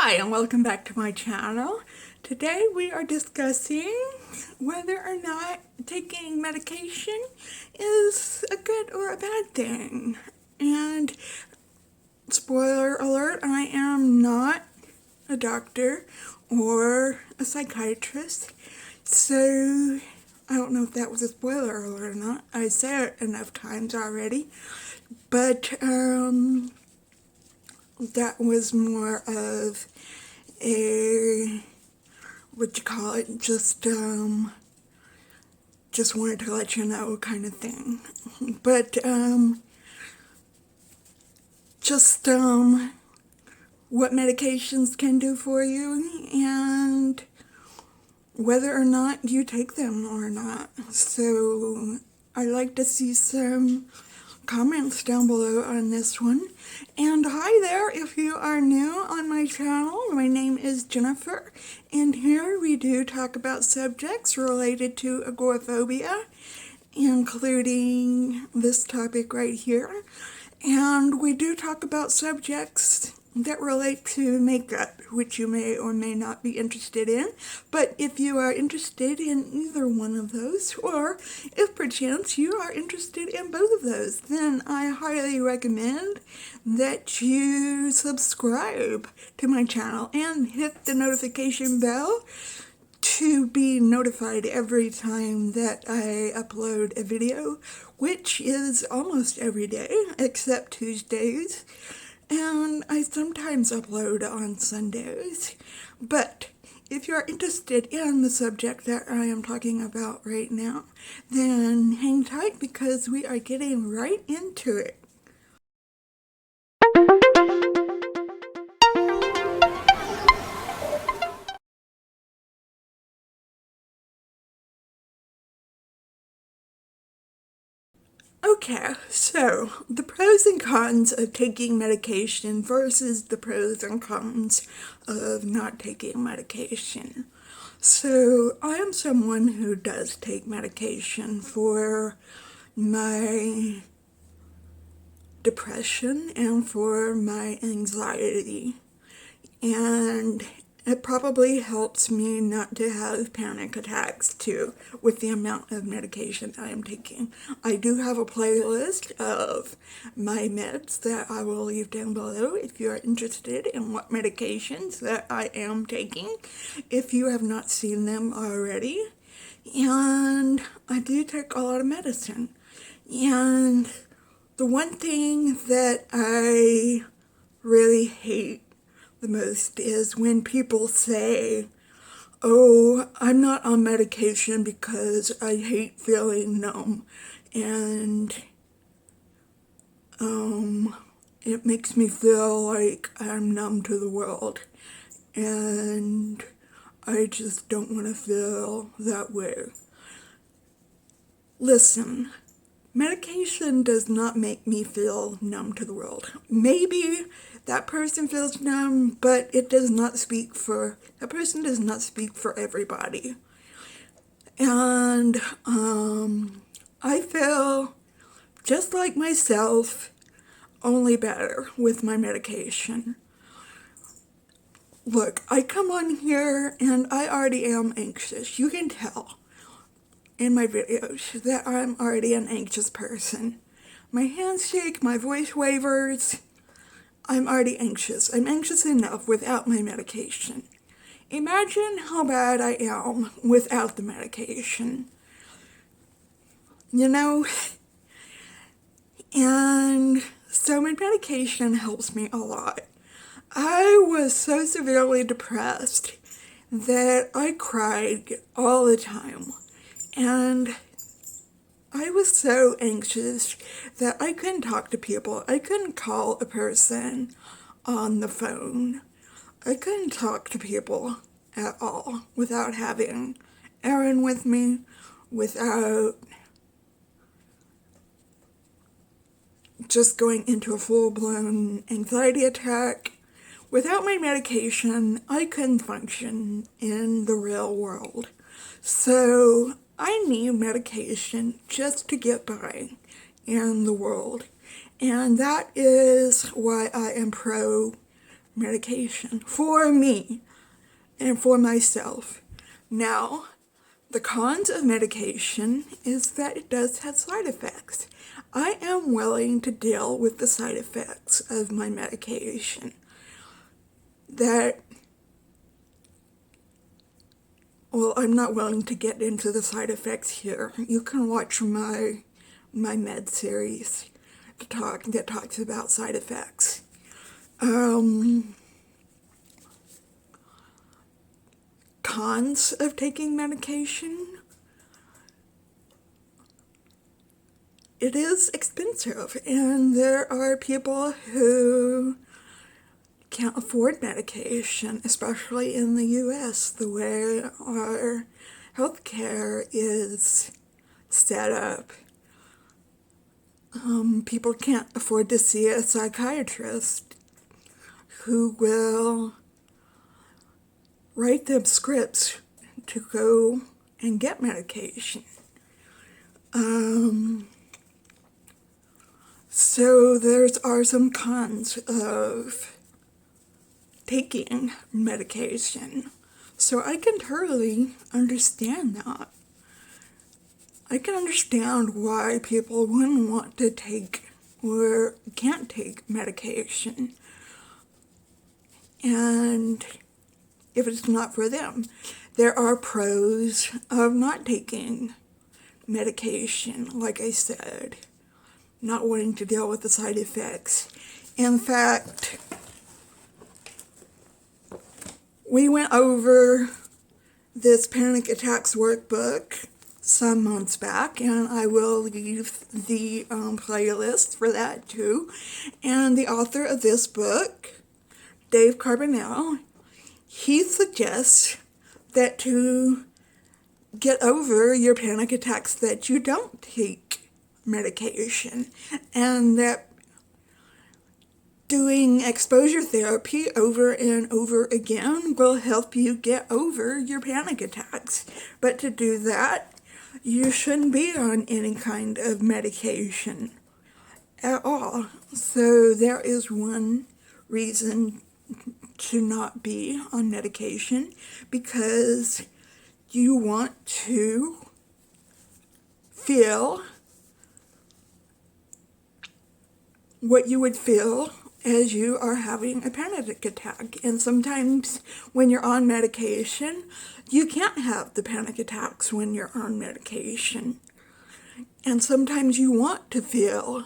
Hi, and welcome back to my channel. Today we are discussing whether or not taking medication is a good or a bad thing. And spoiler alert, I am not a doctor or a psychiatrist, so I don't know if that was a spoiler alert or not. I said it enough times already, but that was more of a, what you call it, just wanted to let you know kind of thing. But what medications can do for you and whether or not you take them or not. So I'd like to see some comments down below on this one. And hi there, if you are new on my channel, my name is Jennifer, and here we do talk about subjects related to agoraphobia, including this topic right here. And we do talk about subjects that relate to makeup, which you may or may not be interested in. But if you are interested in either one of those, or if perchance you are interested in both of those, then I highly recommend that you subscribe to my channel and hit the notification bell to be notified every time that I upload a video, which is almost every day except Tuesdays, and I sometimes upload on Sundays. But if you're interested in the subject that I am talking about right now, then hang tight because we are getting right into it. Okay, so the pros and cons of taking medication versus the pros and cons of not taking medication. So I am someone who does take medication for my depression and for my anxiety. And it probably helps me not to have panic attacks too with the amount of medication I am taking. I do have a playlist of my meds that I will leave down below if you're interested in what medications that I am taking, if you have not seen them already. And I do take a lot of medicine. And the one thing that I really hate the most is when people say, oh, I'm not on medication because I hate feeling numb, and it makes me feel like I'm numb to the world, and I just don't want to feel that way. Listen, medication does not make me feel numb to the world. Maybe that person feels numb, but it does not speak for, that person does not speak for everybody. And I feel just like myself, only better with my medication. Look, I come on here and I already am anxious. You can tell in my videos that I'm already an anxious person. My hands shake, my voice wavers. I'm already anxious. I'm anxious enough without my medication. Imagine how bad I am without the medication. You know? And so my medication helps me a lot. I was so severely depressed that I cried all the time. And I was so anxious that I couldn't talk to people. I couldn't call a person on the phone. I couldn't talk to people at all without having Erin with me, without just going into a full-blown anxiety attack. Without my medication, I couldn't function in the real world. So I need medication just to get by in the world. And that is why I am pro medication for me and for myself. Now, the cons of medication is that it does have side effects. I am willing to deal with the side effects of my medication. Well, I'm not willing to get into the side effects here. You can watch my med series that talks about side effects. Cons of taking medication. It is expensive, and there are people who can't afford medication, especially in the U.S., the way our healthcare is set up. People can't afford to see a psychiatrist who will write them scripts to go and get medication. So there are some cons of taking medication. So I can totally understand that. I can understand why people wouldn't want to take or can't take medication. And if it's not for them, there are pros of not taking medication, like I said, not wanting to deal with the side effects. In fact, we went over this panic attacks workbook some months back, and I will leave the playlist for that too. And the author of this book, Dave Carbonell, he suggests that to get over your panic attacks that you don't take medication, and that doing exposure therapy over and over again will help you get over your panic attacks. But to do that, you shouldn't be on any kind of medication at all. So there is one reason to not be on medication, because you want to feel what you would feel as you are having a panic attack. And sometimes when you're on medication, you can't have the panic attacks when you're on medication. And sometimes you want to feel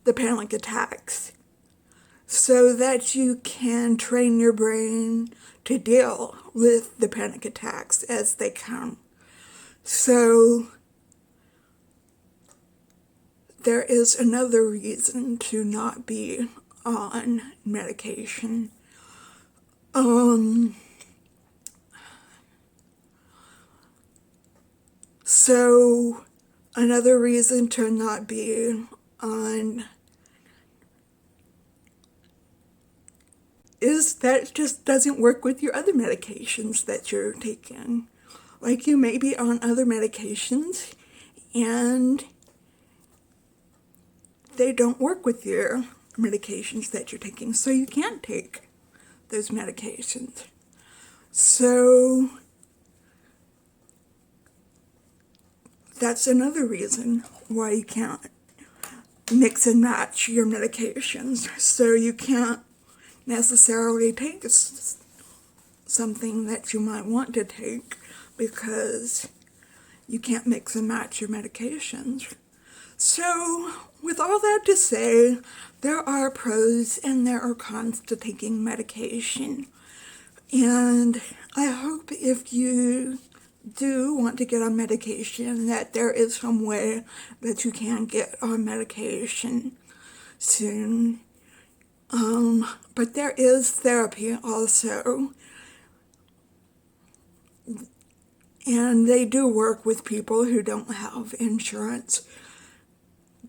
the panic attacks so that you can train your brain to deal with the panic attacks as they come. So there is another reason to not be on medication. So another reason to not be on is that it just doesn't work with your other medications that you're taking. Like, you may be on other medications and they don't work with your medications that you're taking, so you can't take those medications. So that's another reason why you can't mix and match your medications. So you can't necessarily take something that you might want to take because you can't mix and match your medications. So with all that to say, there are pros and there are cons to taking medication. And I hope if you do want to get on medication, that there is some way that you can get on medication soon. But there is therapy also. And they do work with people who don't have insurance.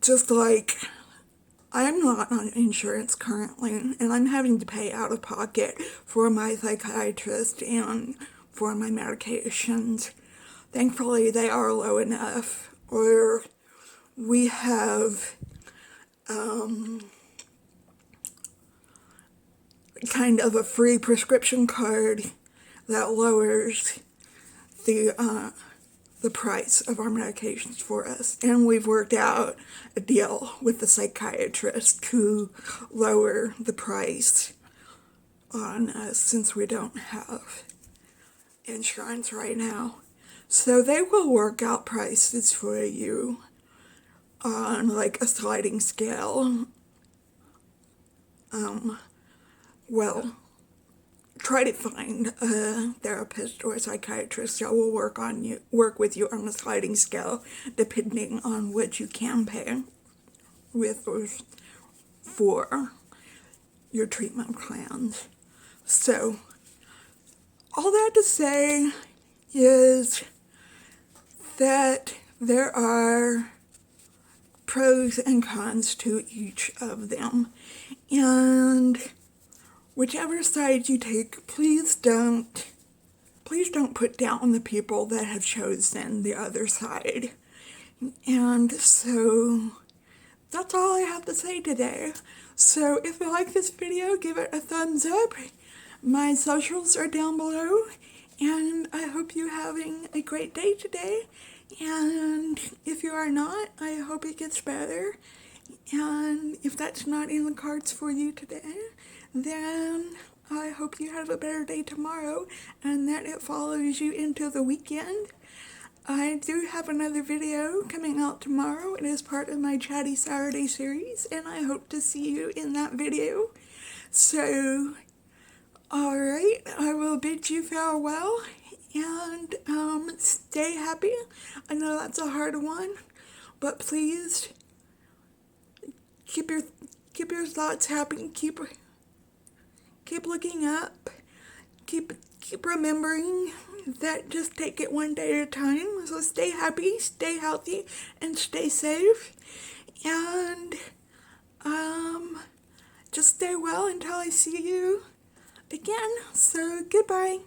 Just like I'm not on insurance currently, and I'm having to pay out of pocket for my psychiatrist and for my medications. Thankfully, they are low enough, or we have kind of a free prescription card that lowers the price of our medications for us. And we've worked out a deal with the psychiatrist to lower the price on us since we don't have insurance right now. So they will work out prices for you on like a sliding scale. Well, try to find a therapist or a psychiatrist that will work with you on a sliding scale, depending on what you can pay with or for your treatment plans. So, all that to say is that there are pros and cons to each of them, and whichever side you take, please don't put down the people that have chosen the other side. And so that's all I have to say today. So if you like this video, give it a thumbs up. My socials are down below, and I hope you're having a great day today. And if you are not, I hope it gets better. And if that's not in the cards for you today, then I hope you have a better day tomorrow and that it follows you into the weekend. I do have another video coming out tomorrow. It is part of my Chatty Saturday series, and I hope to see you in that video. So, alright, I will bid you farewell, and stay happy. I know that's a hard one, but please keep your thoughts happy. Keep looking up. Keep remembering that just take it one day at a time. So stay happy, stay healthy, and stay safe. And just stay well until I see you again. So goodbye.